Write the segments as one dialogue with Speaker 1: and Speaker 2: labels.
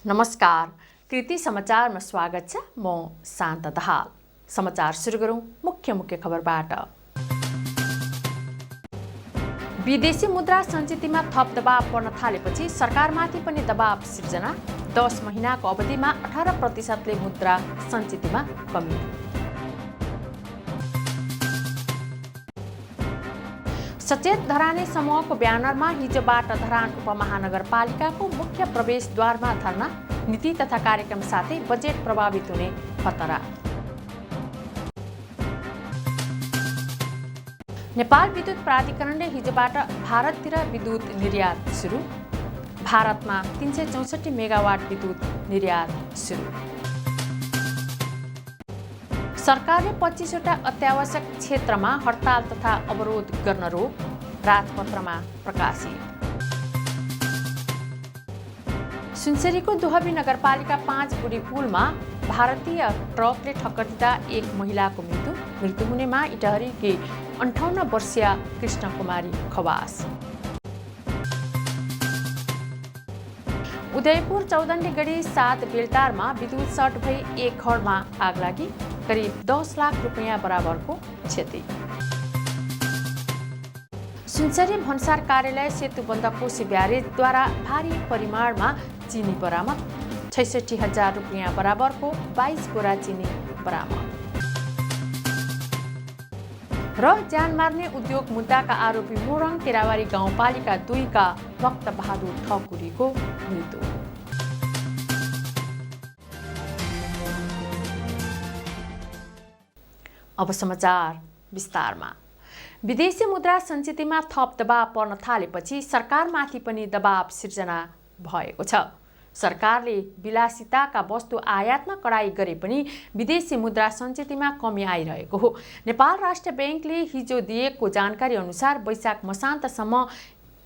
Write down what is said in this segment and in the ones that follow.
Speaker 1: नमस्कार, कृति समाचारमा स्वागत छ। म शान्त दाहाल। समाचार सुरु गरौँ मुख्य खबरबाट। विदेशी मुद्रा सञ्चितमा थप दबाव पर्न थालेपछि सरकारमाथि पनि दबाव सिर्जना। 10 महिनाको अवधिमा 18%ले मुद्रा सञ्चितमा कमी। सचेत धरानी समूहको ब्यानरमा हिजोबाट धरान उपमहानगरपालिकाको मुख्य प्रवेशद्वारमा धरना। नीति तथा कार्यक्रम साथै बजेट प्रभावित हुने खतरा। नेपाल विद्युत प्राधिकरणले हिजोबाट भारततिर विद्युत निर्यात सुरु। भारतमा 364 मेगावाट विद्युत निर्यात सुरु। सरकारले 25 वटा अत्यावश्यक क्षेत्रमा हडताल तथा अवरोध गर्न रोक। राजपत्रमा प्रकाशित। सुनसरीको दुहबी नगरपालिका 5 बुढी पुलमा भारतीय ट्रकले ठक्कर दिँदा एक महिलाको मृत्यु हुनेमा इटहरीकी 58 वर्षीय कृष्ण कुमारी खवास। उदयपुर चौदण्डी गढी 7 बेलटारमा विद्युत सर्ट भई एक घरमा आग लागि। करिब 10 लाख रुपैयाँ बराबरको क्षति। सुनसरी भन्सार कार्यालय सेतुबन्ध कोशी ब्यारेजद्वारा भारी परिमाणमा चिनी बरामद। 66,000 रुपैयाँ बराबरको 22 बोरा चिनी बरामद। र ज्यान मार्ने उद्योग मुद्दाका आरोपी मोरङ केरावारी गाउँपालिका 2 का भक्त बहादुर ठकुरीको मृत्यु। अब समाचार विस्तारमा। विदेशी मुद्रा सञ्चितमा थप दबाव पर्न थालेपछि सरकारमाथि पनि दबाव सिर्जना भएको छ। सरकारले विलासिताका वस्तु आयातमा कडाई गरे पनि विदेशी मुद्रा सञ्चितमा कमी आइरहेको हो। नेपाल राष्ट्र ब्याङ्कले हिजो दिएको जानकारी अनुसार वैशाख मसान्तसम्म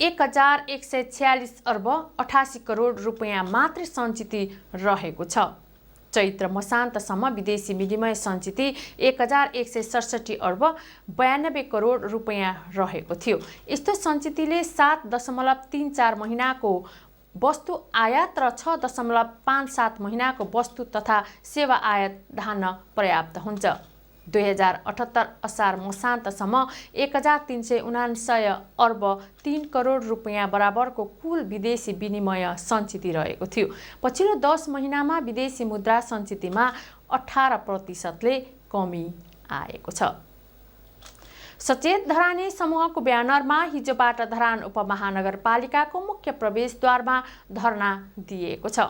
Speaker 1: 1146 अर्ब 88 करोड रुपैयाँ मात्रै सञ्चित रहेको छ। चैत्र मसान्तसम्म विदेशी विनिमय सञ्चित 1167 अर्ब 92 करोड रुपैयाँ रहेको थियो। यस्तो सञ्चितले 7.34 महिनाको वस्तु आयात र 6.57 महिनाको वस्तु तथा सेवा आयात धान्न पर्याप्त हुन्छ। 2078 असार मसान्तसम्म 1379 अर्ब 3 करोड रुपैयाँ बराबरको कुल विदेशी विनिमय सञ्चित रहेको थियो। पछिल्लो 10 महिनामा विदेशी मुद्रा सञ्चितमा 18%ले कमी आएको छ। सचेत धरानी समूहको ब्यानरमा हिजोबाट धरान उपमहानगरपालिकाको मुख्य प्रवेशद्वारमा धरना दिएको छ।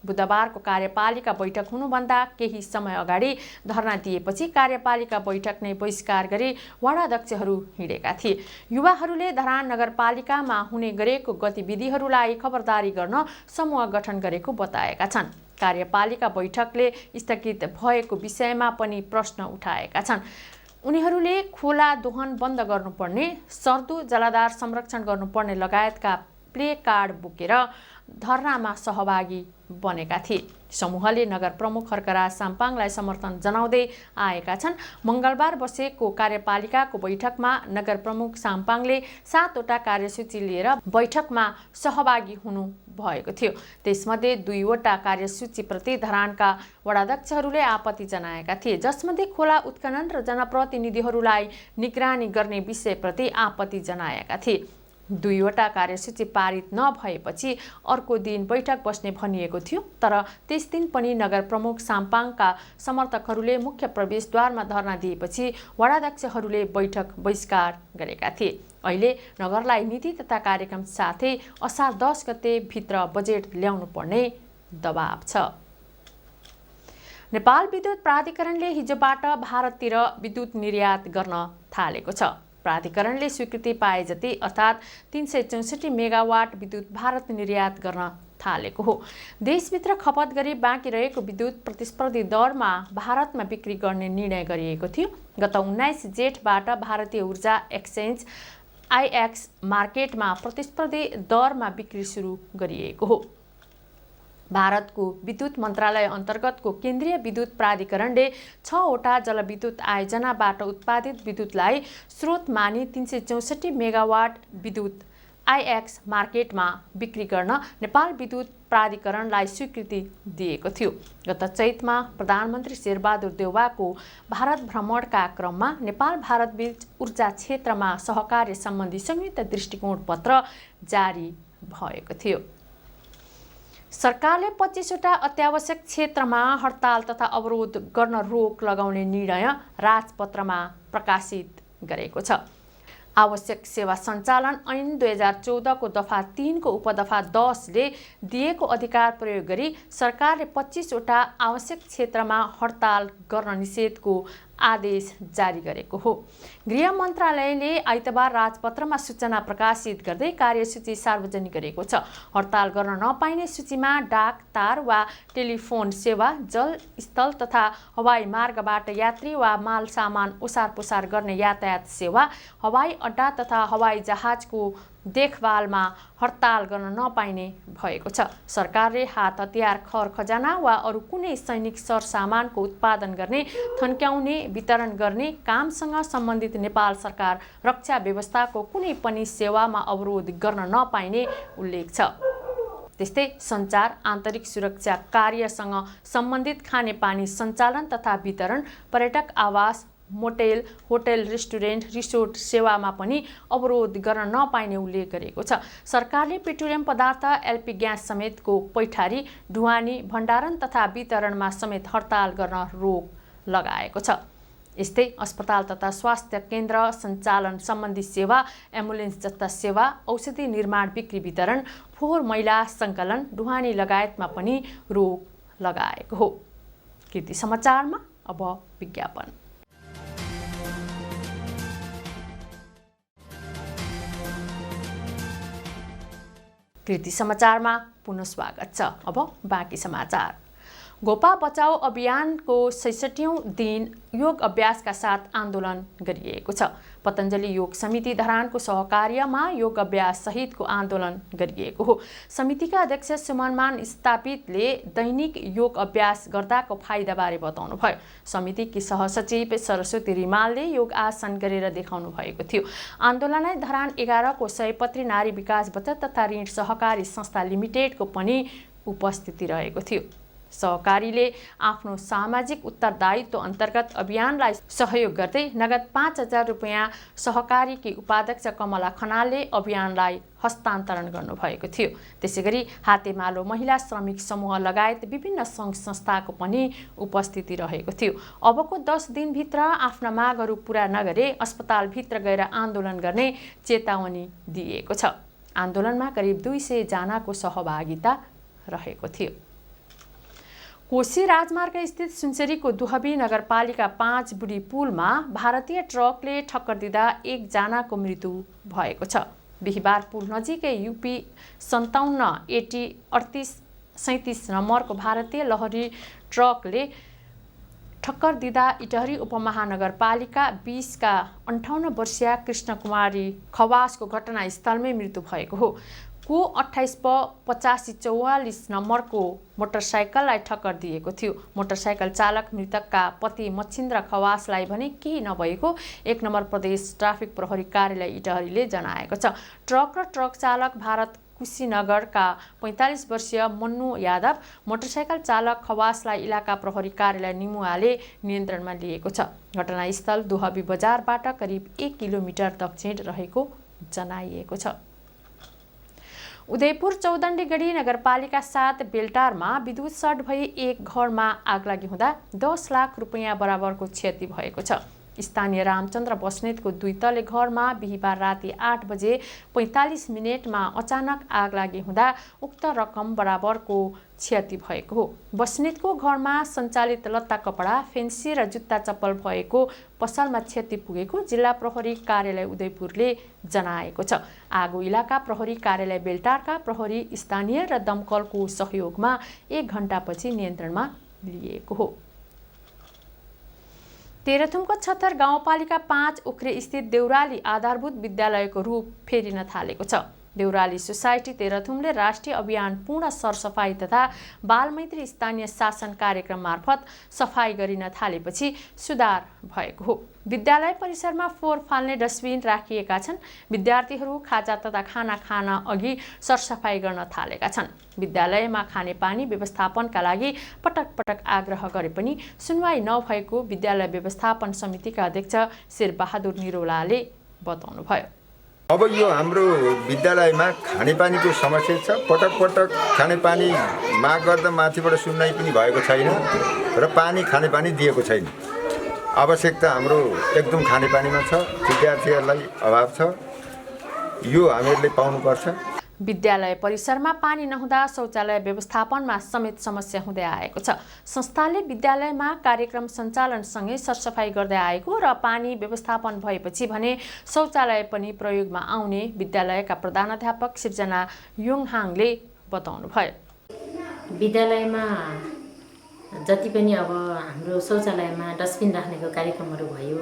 Speaker 1: बुधबारको कार्यपालिका बैठक हुनुभन्दा केही समय अगाडि धरना दिएपछि कार्यपालिका बैठक नै बहिष्कार गरी वडाध्यक्षहरू हिँडेका थिए। युवाहरूले धरान नगरपालिकामा हुने गरेको गतिविधिहरूलाई खबरदारी गर्न समूह गठन गरेको बताएका छन्। कार्यपालिका बैठकले स्थगित भएको विषयमा पनि प्रश्न उठाएका छन्। उनीहरूले खोला दोहन बन्द गर्नुपर्ने, सर्दो जलाधार संरक्षण गर्नुपर्ने लगायतका प्ले कार्ड बोकेर धरनामा सहभागी बनेका थिए। समूहले नगर प्रमुख खर्कराज साम्पाङलाई समर्थन जनाउँदै आएका छन्। मङ्गलबार बसेको कार्यपालिकाको बैठकमा नगर प्रमुख साम्पाङले 7 वटा कार्यसूची लिएर बैठकमा सहभागी हुनु भएको थियो। त्यसमध्ये 2 वटा कार्यसूचीप्रति धरानका वडाध्यक्षहरूले आपत्ति जनाएका थिए, जसमध्ये खोला उत्खनन र जनप्रतिनिधिहरूलाई निगरानी गर्ने विषयप्रति आपत्ति जनाएका थिए। 2 वटा कार्यसूची पारित नभएपछि अर्को दिन बैठक बस्ने भनिएको थियो, तर त्यस दिन पनि नगर प्रमुख साम्पाङका समर्थकहरूले मुख्य प्रवेशद्वारमा धरना दिएपछि वडाध्यक्षहरूले बैठक बहिष्कार गरेका थिए। अहिले नगरलाई नीति तथा कार्यक्रम साथै असार 10 गते भित्र बजेट ल्याउनु पर्ने दबाव छ। नेपाल विद्युत प्राधिकरणले हिजोबाट भारततिर विद्युत निर्यात गर्न थालेको छ। प्राधिकरणले स्वीकृति पाए जति अर्थात् 364 मेगावाट विद्युत भारत निर्यात गर्न थालेको हो। देशभित्र खपत गरी बाँकी रहेको विद्युत प्रतिस्पर्धी दरमा भारतमा बिक्री गर्ने निर्णय गरिएको थियो। गत 19 जेठबाट भारतीय ऊर्जा एक्सचेन्ज आईएक्स मार्केटमा प्रतिस्पर्धी दरमा बिक्री सुरु गरिएको हो। भारतको विद्युत मन्त्रालय अन्तर्गतको केन्द्रीय विद्युत प्राधिकरणले 6 वटा जलविद्युत आयोजनाबाट उत्पादित विद्युतलाई स्रोत मानी 364 मेगावाट विद्युत आइएक्स मार्केटमा बिक्री गर्न नेपाल विद्युत प्राधिकरणलाई स्वीकृति दिएको थियो। गत चैतमा प्रधानमन्त्री शेरबहादुर देउवाको भारत भ्रमणका क्रममा नेपाल भारतबीच ऊर्जा क्षेत्रमा सहकार्य सम्बन्धी संयुक्त दृष्टिकोण पत्र जारी भएको थियो। सरकारले 25 वटा अत्यावश्यक क्षेत्रमा हडताल तथा अवरोध गर्न रोक लगाउने निर्णय राजपत्रमा प्रकाशित गरेको छ। आवश्यक सेवा सञ्चालन ऐन 2014 को दफा 3 को उपदफा 10 ले दिएको अधिकार प्रयोग गरी सरकारले 25 वटा आवश्यक क्षेत्रमा हडताल गर्न निषेधको आदेश जारी गरेको हो। गृह मन्त्रालयले आइतबार राजपत्रमा सूचना प्रकाशित गर्दै कार्यसूची सार्वजनिक गरेको छ। हडताल गर्न नपाइने सूचीमा डाक, तार वा टेलिफोन सेवा, जल, स्थल तथा हवाई मार्गबाट यात्री वा माल सामान ओसार पुसार गर्ने यातायात सेवा, हवाई अड्डा तथा हवाई जहाजको देखभालमा हडताल गर्न नपाइने भएको छ। सरकारले हात हतियार, खर खजाना वा अरू कुनै सैनिक सरसामानको उत्पादन गर्ने, थन्क्याउने, वितरण गर्ने कामसँग सम्बन्धित नेपाल सरकार रक्षा व्यवस्थाको कुनै पनि सेवामा अवरोध गर्न नपाइने उल्लेख छ। त्यस्तै सञ्चार, आन्तरिक सुरक्षा कार्यसँग सम्बन्धित खानेपानी सञ्चालन तथा वितरण, पर्यटक आवास, मोटेल, होटल, रेस्टुरेन्ट, रिसोर्ट सेवामा पनि अवरोध गर्न नपाइने उल्लेख गरेको छ। सरकारले पेट्रोलियम पदार्थ, एलपी ग्यास समेतको पैठारी, ढुवानी, भण्डारण तथा वितरणमा समेत हडताल गर्न रोक लगाएको छ। यस्तै अस्पताल तथा स्वास्थ्य केन्द्र सञ्चालन सम्बन्धी सेवा, एम्बुलेन्स जस्ता सेवा, औषधि निर्माण, बिक्री, वितरण, फोहोर मैला सङ्कलन, ढुवानी लगायतमा पनि रोक लगाएको हो। कृति समाचारमा अब विज्ञापन। कृति समाचारमा पुनः स्वागत छ। अब बाँकी समाचार। गोपा बचाओ अभियानको 66औं दिन योग अभ्यासका साथ आन्दोलन गरिएको छ। पतञ्जलि योग समिति धरानको सहकार्यमा योग अभ्यास सहितको आन्दोलन गरिएको हो। समितिका अध्यक्ष सुमनमान स्थापितले दैनिक योग अभ्यास गर्दाको फाइदाबारे बताउनुभयो। समितिकी सहसचिव सरस्वती रिमालले योग आसन गरेर देखाउनु भएको थियो। आन्दोलनलाई धरान 11 को सयपत्री नारी विकास बचत तथा ऋण सहकारी संस्था लिमिटेडको पनि उपस्थिति रहेको थियो। सहकारीले आफ्नो सामाजिक उत्तरदायित्व अन्तर्गत अभियानलाई सहयोग गर्दै नगद 5000 रुपैयाँ सहकारीकी उपाध्यक्ष कमला खनालले अभियानलाई हस्तान्तरण गर्नुभएको थियो। त्यसैगरी हातेमालो महिला श्रमिक समूह लगायत विभिन्न सङ्घ संस्थाको पनि उपस्थिति रहेको थियो। अबको 10 दिनभित्र आफ्ना मागहरू पूरा नगरे अस्पतालभित्र गएर आन्दोलन गर्ने चेतावनी दिएको छ। आन्दोलनमा करिब 200 जनाको सहभागिता रहेको थियो। कोशी राजमार्ग स्थित सुनसरीको दुहबी नगरपालिका 5 बुढी पुलमा भारतीय ट्रकले ठक्कर दिँदा 1 जनाको मृत्यु भएको छ। बिहिबार पुल नजिकै युपी 57 AT 3837 नम्बरको भारतीय लहरी ट्रकले ठक्कर दिँदा इटहरी उपमहानगरपालिका 20 का 58 वर्षीय कृष्णकुमारी खवासको घटनास्थलमै मृत्यु भएको हो। को 28/8544 नम्बरको मोटरसाइकललाई ठक्कर दिएको थियो। मोटरसाइकल चालक मृतकका पति मच्छिन्द्र खवासलाई भने केही नभएको 1 नम्बर प्रदेश ट्राफिक प्रहरी कार्यालय इटहरीले जनाएको छ। ट्रक र ट्रक चालक भारत कुशीनगरका 45 वर्षीय मन्नु यादव, मोटरसाइकल चालक खवासलाई इलाका प्रहरी कार्यालय निमुवाले नियन्त्रणमा लिएको छ। घटनास्थल दुहबी बजारबाट करिब 1 किलोमिटर दक्षिण रहेको जनाइएको छ। उदयपुर चौदण्डीगढी नगरपालिका 7 बेलटारमा विद्युत सर्ट भई एक घरमा आगलागी हुँदा 10 लाख रुपैयाँ बराबरको क्षति भएको छ। स्थानीय रामचन्द्र बस्नेतको 2 तले घरमा बिहिबार राति 8 बजे 45 मिनेटमा अचानक आगलागी हुँदा उक्त रकम बराबरको क्षति भएको हो। बस्नेतको घरमा सञ्चालित लत्ता कपडा, फेन्सी र जुत्ता चप्पल भएको पसलमा क्षति पुगेको जिल्ला प्रहरी कार्यालय उदयपुरले जनाएको छ। आगो इलाका प्रहरी कार्यालय बेलटारका प्रहरी, स्थानीय र दमकलको सहयोगमा 1 घण्टापछि नियन्त्रणमा लिएको हो। तेह्रथुमको छत्तर गाउँपालिका 5 उख्रे स्थित देउराली आधारभूत विद्यालयको रूप फेरिन थालेको छ। देउराली सोसाइटी तेह्रथुमले राष्ट्रिय अभियान पूर्ण सरसफाई तथा बालमैत्री स्थानीय शासन कार्यक्रम मार्फत सफाई गरिन थालेपछि सुधार भएको हो। विद्यालय परिसरमा फोहोर फाल्ने डस्टबिन राखिएका छन्। विद्यार्थीहरू खाजा तथा खाना खान अघि सरसफाई गर्न थालेका छन्। विद्यालयमा खानेपानी व्यवस्थापनका लागि पटक पटक आग्रह गरे पनि सुनवाई नभएको विद्यालय व्यवस्थापन समितिका अध्यक्ष शेरबहादुर निरौलाले बताउनुभयो।
Speaker 2: अब यो हाम्रो विद्यालयमा खानेपानीको समस्या छ। पटक पटक खानेपानी माग गर्दा माथिबाट सुनवाई पनि भएको छैन र खानेपानी दिएको छैन। आवश्यकता हाम्रो एकदम खानेपानीमा छ। विद्यार्थीहरूलाई अभाव छ, यो हामीहरूले पाउनुपर्छ।
Speaker 1: विद्यालय परिसरमा पानी नहुँदा शौचालय व्यवस्थापनमा समेत समस्या हुँदै आएको छ। संस्थाले विद्यालयमा कार्यक्रम सञ्चालनसँगै सरसफाई गर्दै आएको र पानी व्यवस्थापन भएपछि भने शौचालय पनि प्रयोगमा आउने विद्यालयका प्रधानाध्यापक सृजना योङहाङले बताउनुभयो।
Speaker 3: विद्यालयमा जति पनि अब हाम्रो शौचालयमा डस्टबिन राख्नेको कार्यक्रमहरू भयो,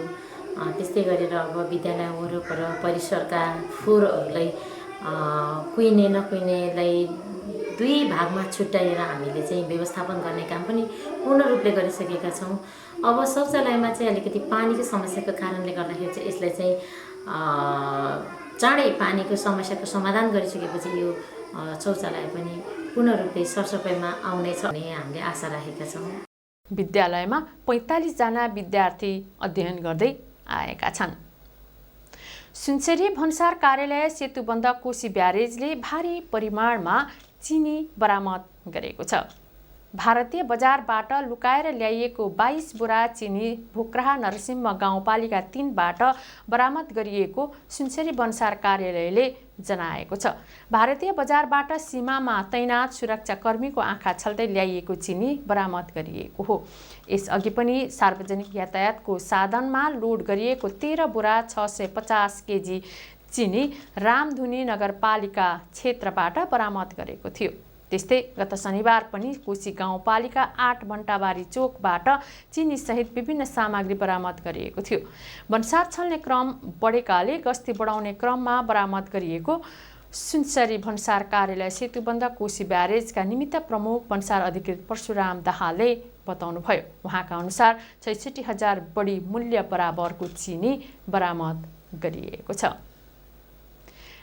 Speaker 3: त्यस्तै गरेर अब विद्यालय वरपर परिसरका फोहोरहरूलाई कुहिने नकुहिनेलाई दुई भागमा छुट्याएर हामीले चाहिँ व्यवस्थापन गर्ने काम पनि पूर्ण रूपले गरिसकेका छौँ। अब शौचालयमा चाहिँ अलिकति पानीको समस्याको कारणले गर्दाखेरि चाहिँ यसलाई चाहिँ चाँडै पानीको समस्याको समाधान गरिसकेपछि यो शौचालय पनि पूर्ण रूपले सरसफाइमा आउनेछ भन्ने हामीले आशा राखेका छौँ।
Speaker 1: विद्यालयमा 45 जना विद्यार्थी अध्ययन गर्दै आएका छन्। सुनसरी भन्सार कार्यालय सेतुबन्ध कोशी ब्यारेजले भारी परिमाणमा चिनी बरामद गरेको छ। भारतीय बजारबाट लुकाएर ल्याइएको 22 बोरा चिनी भोक्राहा नरसिंह गाउँपालिका 3बाट बरामद गरिएको सुनसरी भन्सार कार्यालयले जनाएको छ। भारतीय बजारबाट सीमामा तैनात सुरक्षाकर्मीको आँखा छल्दै ल्याइएको चिनी बरामद गरिएको हो। यसअघि पनि सार्वजनिक यातायातको साधनमा लोड गरिएको 13 बोरा 650 केजी चिनी रामधुनी नगरपालिका क्षेत्रबाट बरामद गरेको थियो। त्यस्तै गत शनिबार पनि कोशी गाउँपालिका 8 भण्टाबारी चोकबाट चिनीसहित विभिन्न सामग्री बरामद गरिएको थियो। भन्सार छल्ने क्रम बढेकाले गस्ती बढाउने क्रममा बरामद गरिएको सुनसरी भन्सार कार्यालय सेतुबन्ध कोशी ब्यारेजका निमित्त प्रमुख भन्सार अधिकृत परशुराम दाहालले बताउनुभयो। उहाँका अनुसार 66,000 बढी मूल्य बराबरको चिनी बरामद गरिएको छ।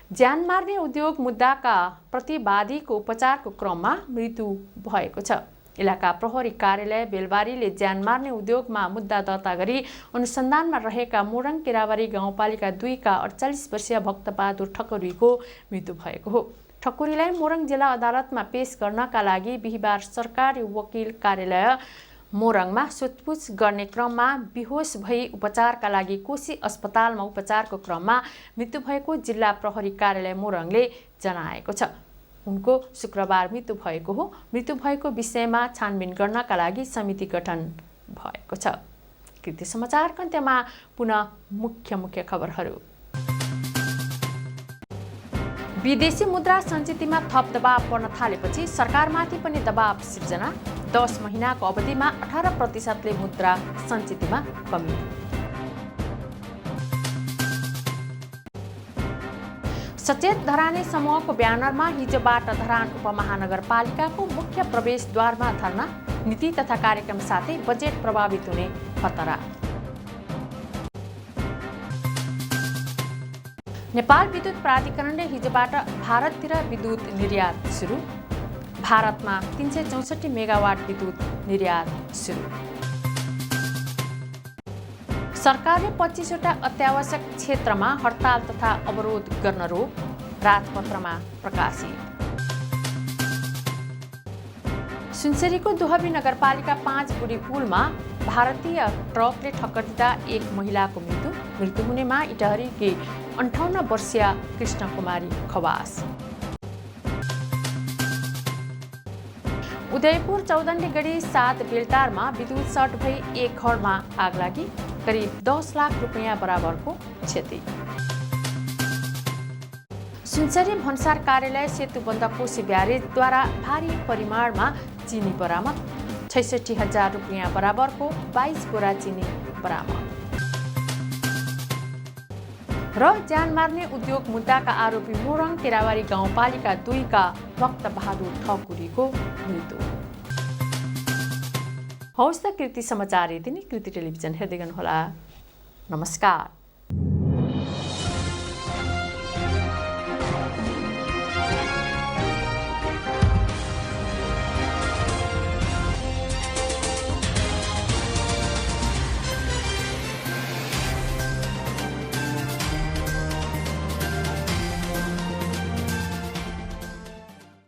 Speaker 1: ज्यान मार्ने उद्योग मुद्दाका प्रतिवादीको उपचारको क्रममा मृत्यु भएको छ। इलाका प्रहरी कार्यालय बेलबारीले ज्यान मार्ने उद्योगमा मुद्दा दर्ता गरी अनुसन्धानमा रहेका मोरङ केराबारी गाउँपालिका 2 का 48 वर्षीय भक्तबहादुर ठकुरीको मृत्यु भएको हो। ठकुरीलाई मोरङ जिल्ला अदालतमा पेश गर्नका लागि बिहिबार सरकारी वकिल कार्यालय मोरङमा सोधपुछ गर्ने क्रममा बेहोस भई उपचारका लागि कोशी अस्पतालमा उपचारको क्रममा मृत्यु भएको जिल्ला प्रहरी कार्यालय मोरङले जनाएको छ। उनको शुक्रबार मृत्यु भएको हो। मृत्यु भएको विषयमा छानबिन गर्नका लागि समिति गठन भएको छ। कृति समाचारको अन्त्यमा पुनः मुख्य खबरहरू। विदेशी मुद्रा सञ्चितमा थप दबाव पर्न थालेपछि सरकारमाथि पनि दबाव सिर्जना। 10 महिनाको अवधिमा 18% मुद्रा सञ्चितमा कमी। सचेत धराने समूहको ब्यानरमा हिजोबाट धरान उपमहानगरपालिकाको मुख्य प्रवेशद्वारमा धरना। नीति तथा कार्यक्रम साथै बजेट प्रभावित हुने खतरा। नेपाल विद्युत प्राधिकरणले हिजोबाट भारततिर विद्युत निर्यात सुरु। भारतमा 364 मेगावाट विद्युत निर्यात सुरु। सरकारले 25 वटा अत्यावश्यक क्षेत्रमा हडताल तथा अवरोध गर्न रोक। राजपत्रमा प्रकाशित। सुनसरीको दुहबी नगरपालिका 5 बुढी पुलमा भारतीय ट्रकले ठक्कर दिँदा एक महिलाको मृत्यु हुनेमा इटहरीकी 58 वर्षीय कृष्ण कुमारी खवास। उदयपुर चौदण्डी गढी 7 बेलटारमा विद्युत सर्ट भई एक घरमा आग लागि। करिब 10 लाख रुपैयाँ बराबरको क्षति। सुनसरी भन्सार कार्यालय सेतुबन्ध कोशी ब्यारेजद्वारा भारी परिमाणमा चिनी बरामद। 66,000 रुपैयाँ बराबरको 22 बोरा चिनी बरामद। र ज्यान मार्ने उद्योग मुद्दाका आरोपी मोरङ केराबारी गाउँपालिका 2 का भक्त बहादुर ठकुरीको मृत्यु। हौस् त कृति समाचार यति नै। कृति टेलिभिजन हेर्दै गर्नुहोला। नमस्कार।